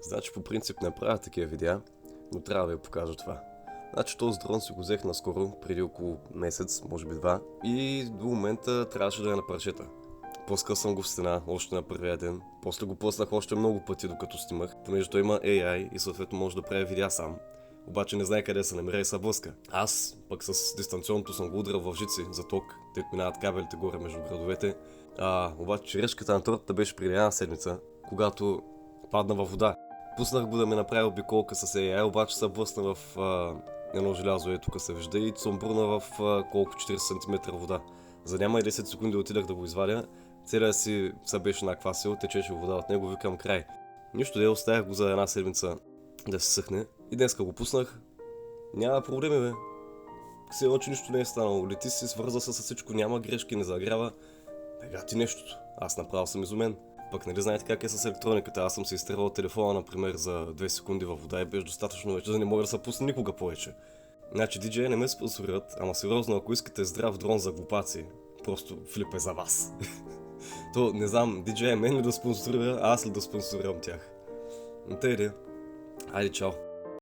Значи по принцип не правя такива видеа, но трябва да ви покажа това. Значи този дрон си го взех наскоро, преди около месец, може би два, и до момента трябваше да е на парчета. Пускал съм го в стена още на първия ден, после го пуснах още много пъти докато снимах, понеже той има AI и съответно може да прави видеа сам. Обаче не знае къде се намира и се блъска. Аз пък с дистанционното съм го удрал в жици за ток, те минават кабелите горе между градовете. Обаче черешката на тортата беше преди една седмица, когато падна във вода. Пуснах го да ми направи обиколка с AI, обаче се блъсна в едно желязо, тук се вижда, и цумбурна в колко 40 см вода. За няма и 10 секунди отидах да го извадя, целият си се беше наквасил, течеше вода от него, викам край. Нищо де, оставях го за една седмица да се съхне и днеска го пуснах. Няма проблеми, бе. Все едно, че нищо не е станало. Лети си, свърза се с всичко, няма грешки, не загрява. Ега ти нещото. Аз направо съм изумен. Пък нали знаете как е с електрониката, аз съм си изтървал телефона, например, за 2 секунди във вода и беше достатъчно вече да не мога да се пусне никога повече. Значи DJI не ме спонсорират, ама сериозно, ако искате здрав дрон за глупаци, просто Филип е за вас. То не знам, DJI мен ли да спонсорира, а аз ли да спонсорирам тях. Тъй де. Айде, чао.